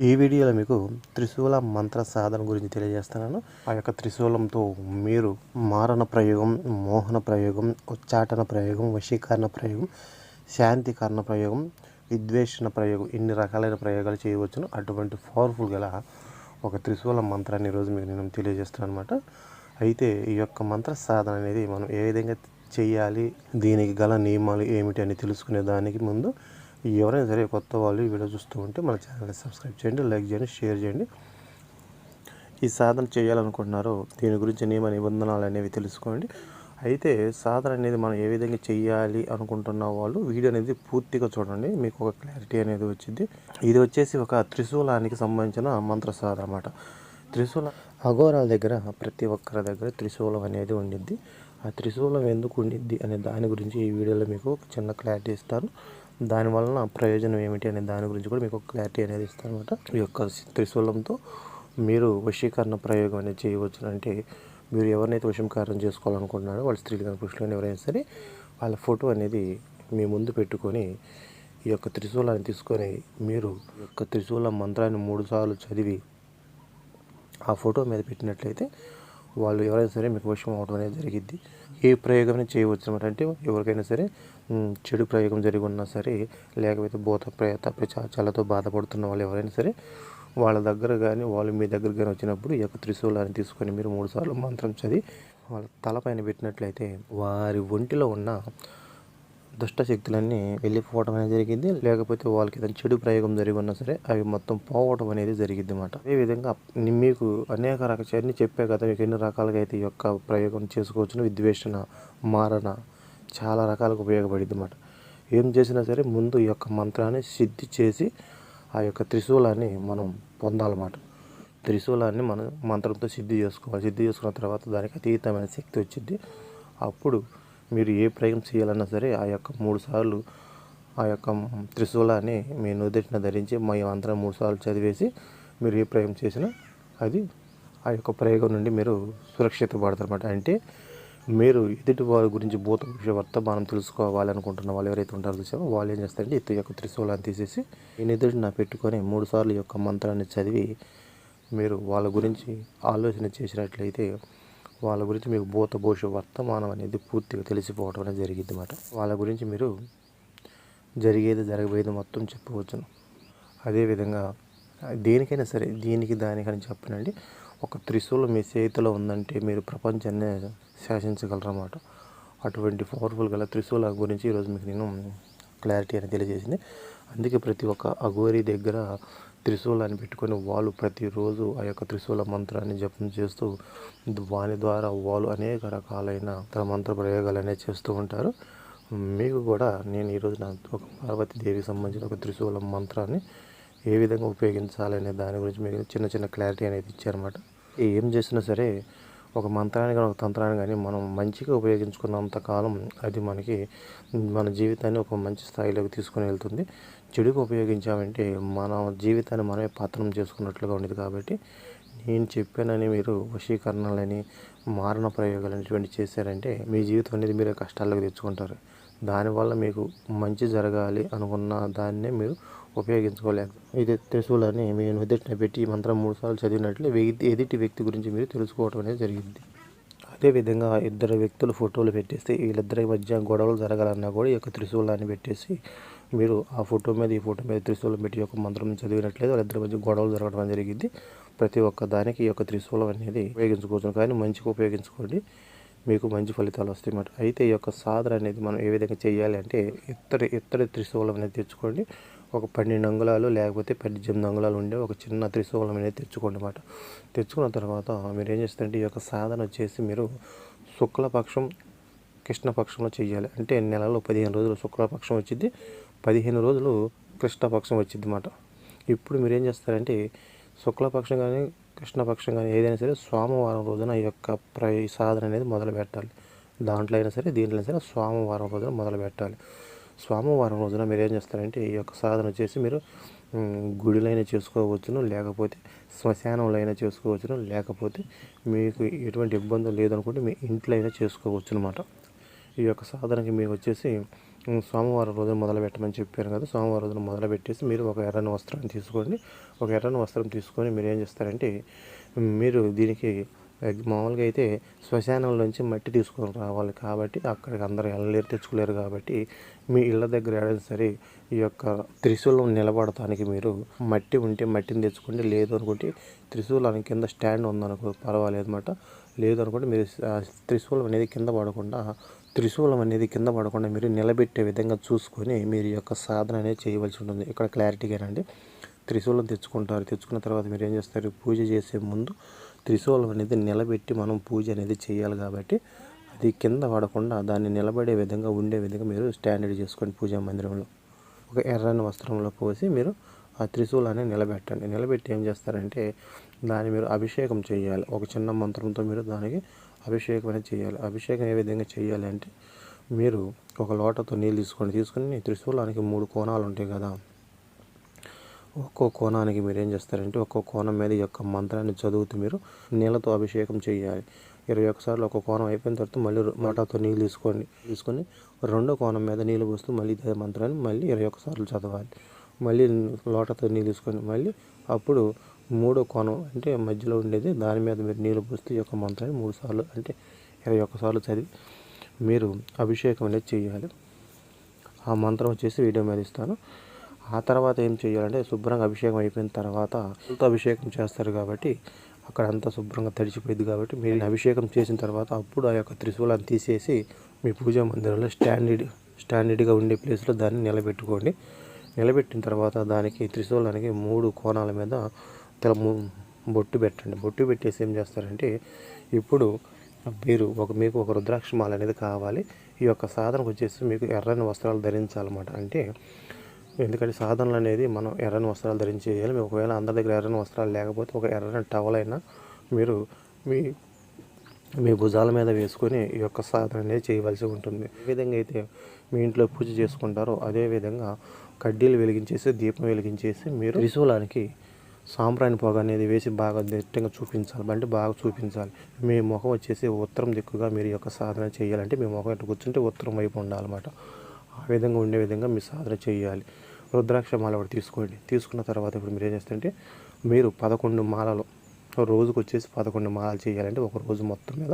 ఈ వీడియోలో మీకు త్రిశూల మంత్ర సాధన గురించి తెలియజేస్తున్నాను. ఆ యొక్క త్రిశూలంతో మీరు మారణ ప్రయోగం, మోహన ప్రయోగం, ఉచ్చాటన ప్రయోగం, వశీకరణ ప్రయోగం, శాంతికరణ ప్రయోగం, విద్వేషణ ప్రయోగం, ఇన్ని రకాలైన ప్రయోగాలు చేయవచ్చును. అటువంటి పవర్ఫుల్ గల ఒక త్రిశూల మంత్రాన్ని ఈరోజు మీకు నేను తెలియజేస్తున్నాను అనమాట. అయితే ఈ యొక్క మంత్ర సాధన అనేది మనం ఏ విధంగా చేయాలి, దీనికి గల నియమాలు ఏమిటి అని తెలుసుకునే దానికి ముందు ఎవరైనా సరే కొత్త వాళ్ళు ఈ వీడియో చూస్తూ ఉంటే మన ఛానల్ని సబ్స్క్రైబ్ చేయండి, లైక్ చేయండి, షేర్ చేయండి. ఈ సాధన చేయాలనుకుంటున్నారో దీని గురించి నియమ నిబంధనలు అనేవి తెలుసుకోండి. అయితే సాధన అనేది మనం ఏ విధంగా చేయాలి అనుకుంటున్న వాళ్ళు వీడియో అనేది పూర్తిగా చూడండి, మీకు ఒక క్లారిటీ అనేది వచ్చింది. ఇది వచ్చేసి ఒక త్రిశూలానికి సంబంధించిన మంత్ర సాధన అన్నమాట. త్రిశూల అఘోరాల దగ్గర ప్రతి ఒక్కరి దగ్గర త్రిశూలం అనేది ఉండిద్ది. ఆ త్రిశూలం ఎందుకు ఉండిద్ది అనే దాని గురించి ఈ వీడియోలో మీకు చిన్న క్లారిటీ ఇస్తాను. దానివలన ప్రయోజనం ఏమిటి అనే దాని గురించి కూడా మీకు క్లారిటీ అనేది ఇస్తాను అనమాట. ఈ యొక్క త్రిశూలంతో మీరు వశీకరణ ప్రయోగం అనేది చేయవచ్చు. అంటే మీరు ఎవరినైతే వశీకరణ చేసుకోవాలనుకుంటున్నారో వాళ్ళు స్త్రీలు కానీ పురుషులు కానీ ఎవరైనా సరే వాళ్ళ ఫోటో అనేది మీ ముందు పెట్టుకొని ఈ యొక్క త్రిశూలాన్ని తీసుకొని మీరు ఈ యొక్క త్రిశూల మంత్రాన్ని 3 సార్లు చదివి ఆ ఫోటో మీద పెట్టినట్లయితే వాళ్ళు ఎవరైనా సరే మీకు వశం అవడం అనేది జరిగిద్ది. ఏ ప్రయోగం చేయవచ్చు అనమాట. అంటే ఎవరికైనా సరే చెడు ప్రయోగం జరిగి ఉన్నా సరే, లేకపోతే భూత ప్రేత పిశాచాలతో బాధపడుతున్న వాళ్ళు ఎవరైనా సరే వాళ్ళ దగ్గర కానీ వాళ్ళు మీ దగ్గర కానీ వచ్చినప్పుడు ఈ యొక్క త్రిశూలాన్ని తీసుకొని మీరు 3 సార్లు మంత్రం చదివి వాళ్ళ తలపైన పెట్టినట్లయితే వారి ఒంటిలో ఉన్న దుష్ట శక్తులన్నీ వెళ్ళిపోవడం అనేది జరిగింది. లేకపోతే వాళ్ళకి ఏదైనా చెడు ప్రయోగం జరిగి ఉన్నా సరే అవి మొత్తం పోవడం అనేది జరిగింది అన్నమాట. అదేవిధంగా మీకు అనేక రకాల చెప్పే కదా, మీకు ఎన్ని రకాలుగా అయితే ఈ యొక్క ప్రయోగం చేసుకోవచ్చు. విద్వేషణ, మారణ చాలా రకాలుగా ఉపయోగపడింది అన్నమాట. ఏం చేసినా సరే ముందు ఈ యొక్క మంత్రాన్ని సిద్ధి చేసి ఆ యొక్క త్రిశూలాన్ని మనం పొందాలన్నమాట. త్రిశూలాన్ని మనం మంత్రంతో సిద్ధి చేసుకోవాలి. సిద్ధి చేసుకున్న తర్వాత దానికి అతీతమైన శక్తి వచ్చింది. అప్పుడు మీరు ఏ ప్రయోగం చేయాలన్నా సరే ఆ యొక్క 3 సార్లు ఆ యొక్క త్రిశూలాన్ని మీ నుదుటిన ధరించి మా మంత్రం 3 సార్లు చదివేసి మీరు ఏ ప్రయోగం చేసినా అది ఆ యొక్క ప్రయోగం నుండి మీరు సురక్షిత పడతారన్నమాట. అంటే మీరు ఎదుటి వారి గురించి భూత భవిష్య వర్తమానం తెలుసుకోవాలి అనుకుంటున్న వాళ్ళు ఎవరైతే ఉంటారో చూసామో వాళ్ళు ఏం చేస్తారంటే ఈ యొక్క త్రిశూలాన్ని తీసేసి ఈ నుదుటిన పెట్టుకొని 3 సార్లు ఈ యొక్క మంత్రాన్ని చదివి మీరు వాళ్ళ గురించి ఆలోచన చేసినట్లయితే వాళ్ళ గురించి మీకు భూత భవిష్య వర్తమానం అనేది పూర్తిగా తెలిసిపోవడం అనేది జరిగింది అన్నమాట. వాళ్ళ గురించి మీరు జరిగేది జరగబోయేది మొత్తం చెప్పవచ్చును. అదేవిధంగా దేనికైనా సరే దీనికి దానికని చెప్పనండి, ఒక త్రిశూలం మీ చేతిలో ఉందంటే మీరు ప్రపంచాన్ని శాసించగలరు అన్నమాట. అటువంటి పవర్ఫుల్ గల త్రిశూల గురించి ఈరోజు మీకు నేను క్లారిటీ అనేది తెలియజేసింది. అందుకే ప్రతి ఒక్క అఘోరి దగ్గర త్రిశూలాన్ని పెట్టుకొని వాళ్ళు ప్రతిరోజు ఆ యొక్క త్రిశూల మంత్రాన్ని జపం చేస్తూ వాని ద్వారా వాళ్ళు అనేక రకాలైన మంత్ర ప్రయోగాలు అనేవి చేస్తూ ఉంటారు. మీకు కూడా నేను ఈరోజు నా ఒక పార్వతీదేవికి సంబంధించిన ఒక త్రిశూల మంత్రాన్ని ఏ విధంగా ఉపయోగించాలనే దాని గురించి మీకు చిన్న చిన్న క్లారిటీ అనేది ఇచ్చారన్నమాట. ఏం చేసినా సరే ఒక మంత్రాన్ని కానీ ఒక తంత్రాన్ని కానీ మనం మంచిగా ఉపయోగించుకున్నంత కాలం అది మనకి మన జీవితాన్ని ఒక మంచి స్థాయిలోకి తీసుకుని వెళ్తుంది. చెడుగా ఉపయోగించామంటే మన జీవితాన్ని మనమే పతనం చేసుకున్నట్లుగా ఉండేది. కాబట్టి నేను చెప్పానని మీరు వశీకరణలని, మారణ ప్రయోగాలు అనేటువంటి చేశారంటే మీ జీవితం అనేది మీరే కష్టాల్లోకి తెచ్చుకుంటారు. దానివల్ల మీకు మంచి జరగాలి అనుకున్న దాన్నే మీరు ఉపయోగించుకోలేక ఇది త్రిశూలాన్ని మీ నుదుటిన పెట్టి ఈ మంత్రం 3 సార్లు చదివినట్లే ఎదుటి వ్యక్తి గురించి మీరు తెలుసుకోవడం అనేది జరిగింది. అదేవిధంగా ఇద్దరు వ్యక్తులు ఫోటోలు పెట్టేస్తే వీళ్ళిద్దరి మధ్య గొడవలు జరగాలన్నా కూడా ఈ యొక్క త్రిశూలాన్ని పెట్టేసి మీరు ఆ ఫోటో మీద ఈ ఫోటో మీద త్రిశూలం పెట్టి యొక్క మంత్రం చదివినట్లయితే వాళ్ళిద్దరి మధ్య గొడవలు జరగడం జరిగింది. ప్రతి ఒక్క దానికి ఈ యొక్క త్రిశూలం అనేది ఉపయోగించుకోవచ్చు, కానీ మంచిగా ఉపయోగించుకోండి, మీకు మంచి ఫలితాలు వస్తాయి అన్నమాట. అయితే ఈ యొక్క సాధన అనేది మనం ఏ విధంగా చేయాలి అంటే ఇత్తడి త్రిశూలం అనేది తెచ్చుకోండి. ఒక 12 అంగుళాలు లేకపోతే 18 అంగుళాలు ఉండే ఒక చిన్న త్రిశూలం అనేది తెచ్చుకోండి అన్నమాట. తెచ్చుకున్న తర్వాత మీరు ఏం చేస్తారంటే ఈ యొక్క సాధన వచ్చేసి మీరు శుక్లపక్షం కృష్ణపక్షంలో చేయాలి. అంటే నెలలో 15 రోజులు శుక్లపక్షం వచ్చింది, 15 రోజులు కృష్ణపక్షం వచ్చింది అన్నమాట. ఇప్పుడు మీరు ఏం చేస్తారంటే శుక్లపక్షం కానీ కృష్ణపక్షం కానీ ఏదైనా సరే సోమవారం రోజున ఈ యొక్క సాధన అనేది మొదలు పెట్టాలి. దాంట్లో అయినా సరే దీంట్లో అయినా సరే సోమవారం రోజున మొదలు పెట్టాలి. సోమవారం రోజున మీరు ఏం చేస్తారంటే ఈ యొక్క సాధన వచ్చేసి మీరు గుడిలో అయినా చేసుకోవచ్చును, లేకపోతే శ్మశానంలో అయినా చేసుకోవచ్చును, లేకపోతే మీకు ఎటువంటి ఇబ్బంది లేదనుకుంటే మీ ఇంట్లో అయినా చేసుకోవచ్చు అనమాట. ఈ యొక్క సాధనకి మీకు వచ్చేసి సోమవారం రోజున మొదలుపెట్టమని చెప్పాను కదా. సోమవారం రోజున మొదలుపెట్టేసి మీరు ఒక ఎర్రని వస్త్రాన్ని తీసుకోండి. ఒక ఎర్రని వస్త్రం తీసుకొని మీరు ఏం చేస్తారంటే, మీరు దీనికి మామూలుగా అయితే శ్మశానం నుంచి మట్టి తీసుకొని రావాలి కాబట్టి అక్కడికి అందరూ వెళ్ళలేరు, తెచ్చుకోలేరు కాబట్టి మీ ఇళ్ళ దగ్గర ఏదైనా సరే ఈ యొక్క త్రిశూలం నిలబడటానికి మీరు మట్టి ఉంటే మట్టిని తెచ్చుకోండి. లేదు అనుకుంటే త్రిశూలానికి కింద స్టాండ్ ఉందనుకో పర్వాలేదు అనమాట. లేదు అనుకుంటే మీరు త్రిశూలం అనేది కింద పడకుండా మీరు నిలబెట్టే విధంగా చూసుకొని మీరు యొక్క సాధన అనేది చేయవలసి ఉంటుంది. ఇక్కడ క్లారిటీగానండి. త్రిశూలం తెచ్చుకుంటారు. తెచ్చుకున్న తర్వాత మీరు ఏం చేస్తారు, పూజ చేసే ముందు త్రిశూలం అనేది నిలబెట్టి మనం పూజ అనేది చేయాలి కాబట్టి అది కింద పడకుండా దాన్ని నిలబడే విధంగా ఉండే విధంగా మీరు స్టాండర్డ్ చేసుకోండి. పూజా మందిరంలో ఒక ఎర్రని వస్త్రంలో పోసి మీరు ఆ త్రిశూలాన్ని నిలబెట్టండి. నిలబెట్టి ఏం చేస్తారంటే దాన్ని మీరు అభిషేకం చేయాలి. ఒక చిన్న మంత్రంతో మీరు దానికి అభిషేకం అనేది చేయాలి. అభిషేకం ఏ విధంగా చేయాలి అంటే, మీరు ఒక లోటతో నీళ్ళు తీసుకొని త్రిశూలానికి 3 కోణాలు ఉంటాయి కదా. ఒక్కో కోణానికి మీరు ఏం చేస్తారంటే ఒక్కో కోణం మీద ఈ యొక్క మంత్రాన్ని చదువుతూ మీరు నీళ్ళతో అభిషేకం చేయాలి. 21 సార్లు ఒక్కో కోణం అయిపోయిన తర్వాత మళ్ళీ లోటాతో నీళ్ళు తీసుకొని రెండో కోణం మీద నీళ్ళు పోస్తూ మళ్ళీ ఇదే మంత్రాన్ని మళ్ళీ 21 సార్లు చదవాలి. మళ్ళీ లోటాతో నీళ్ళు తీసుకొని మళ్ళీ అప్పుడు మూడో కోణం అంటే మధ్యలో ఉండేది దాని మీద మీరు నీళ్ళు పోస్తూ ఈ యొక్క మంత్రాన్ని 3 సార్లు అంటే 21 సార్లు చదివి మీరు అభిషేకం అనేది చేయాలి. ఆ మంత్రం వచ్చేసి వీడియో మీద ఇస్తాను. ఆ తర్వాత ఏం చేయాలంటే శుభ్రంగా అభిషేకం అయిపోయిన తర్వాత పూలతో అభిషేకం చేస్తారు కాబట్టి అక్కడ అంతా శుభ్రంగా తడిచిపోయింది కాబట్టి మీరు అభిషేకం చేసిన తర్వాత అప్పుడు ఆ యొక్క త్రిశూలాన్ని తీసేసి మీ పూజా మందిరంలో స్టాండర్డ్గా ఉండే ప్లేస్లో దాన్ని నిలబెట్టుకోండి. నిలబెట్టిన తర్వాత దానికి త్రిశూలానికి 3 కోణాల మీద బొట్టు పెట్టండి. బొట్టు పెట్టేసి ఏం చేస్తారంటే ఇప్పుడు మీకు ఒక రుద్రాక్ష మాల అనేది కావాలి. ఈ యొక్క సాధనకు వచ్చేసి మీకు ఎర్రని వస్త్రాలు ధరించాలన్నమాట. అంటే ఎందుకంటే సాధనలు అనేది మనం ఎర్రని వస్త్రాలు ధరించి చేయాలి. మీకు ఒకవేళ అందరి దగ్గర ఎర్రని వస్త్రాలు లేకపోతే ఒక ఎర్రని టవల్ అయినా మీరు మీ భుజాల మీద వేసుకొని ఈ యొక్క సాధన అనేది చేయవలసి ఉంటుంది. ఏ విధంగా అయితే మీ ఇంట్లో పూజ చేసుకుంటారో అదే విధంగా కడ్డీలు వెలిగించేసి దీపం వెలిగించేసి మీరు త్రిశూలానికి సాంబ్రాణి పొగ అనేది వేసి బాగా దిట్టంగా చూపించాలి. మీ ముఖం వచ్చేసి ఉత్తరం దిక్కుగా మీరు యొక్క సాధన చేయాలంటే మీ ముఖం ఇట్లా కూర్చుంటే ఉత్తరం వైపు ఉండాలన్నమాట. ఆ విధంగా ఉండే విధంగా మీ సాధన చేయాలి. రుద్రాక్ష మాల ఒకటి తీసుకోండి. తీసుకున్న తర్వాత ఇప్పుడు మీరు ఏం చేస్తారంటే మీరు 11 మాలలు రోజుకు వచ్చేసి 11 మాలలు చేయాలంటే ఒక రోజు మొత్తం మీద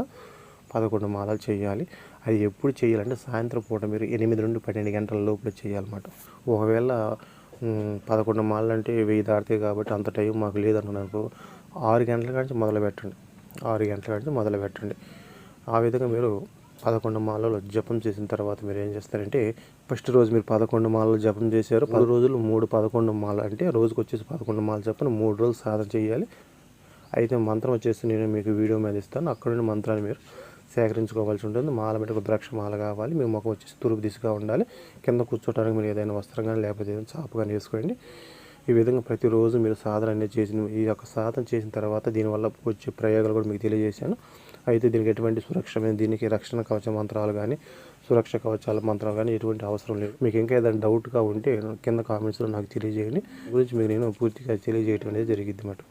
11 మాలలు చేయాలి. అది ఎప్పుడు చేయాలంటే సాయంత్రం పూట మీరు 8 నుండి 12 గంటల లోపల చేయాలన్నమాట. ఒకవేళ 11 మాలలు అంటే 1000 దాటితే కాబట్టి అంత టైం మాకు లేదనుకున్నాను 6 గంటల నుంచి మొదలు పెట్టండి. ఆ విధంగా మీరు 11 మాలలు జపం చేసిన తర్వాత మీరు ఏం చేస్తారంటే ఫస్ట్ రోజు మీరు 11 మాలలు జపం చేశారు. 10 రోజులు 11 మాలలు అంటే రోజుకు వచ్చేసి 11 మాలలు జపం 3 రోజులు సాధన చేయాలి. అయితే మంత్రం వచ్చేసి నేను మీకు వీడియో మీద ఇస్తాను. అక్కడ నుండి మంత్రాన్ని మీరు సేకరించుకోవాల్సి ఉంటుంది. మాల మీద రుద్రాక్ష మాల కావాలి. మీ ముఖం వచ్చేసి తూర్పు దిశగా ఉండాలి. కింద కూర్చోవడానికి మీరు ఏదైనా వస్త్రం కానీ లేకపోతే ఏదైనా చాపు కానీ వేసుకోండి. ఈ విధంగా ప్రతిరోజు మీరు సాధన అనేది ఈ యొక్క సాధన చేసిన తర్వాత దీనివల్ల వచ్చే ప్రయోగాలు కూడా మీకు తెలియజేశాను. అయితే దీనికి ఎటువంటి దీనికి రక్షణ కవచ మంత్రాలు కానీ సురక్ష కవచాల మంత్రాలు కానీ ఎటువంటి అవసరం లేదు. మీకు ఇంకా ఏదైనా డౌట్గా ఉంటే కింద కామెంట్స్లో నాకు తెలియజేయండి. గురించి మీకు నేను పూర్తిగా తెలియజేయడం అనేది జరిగిద్ది అన్నమాట.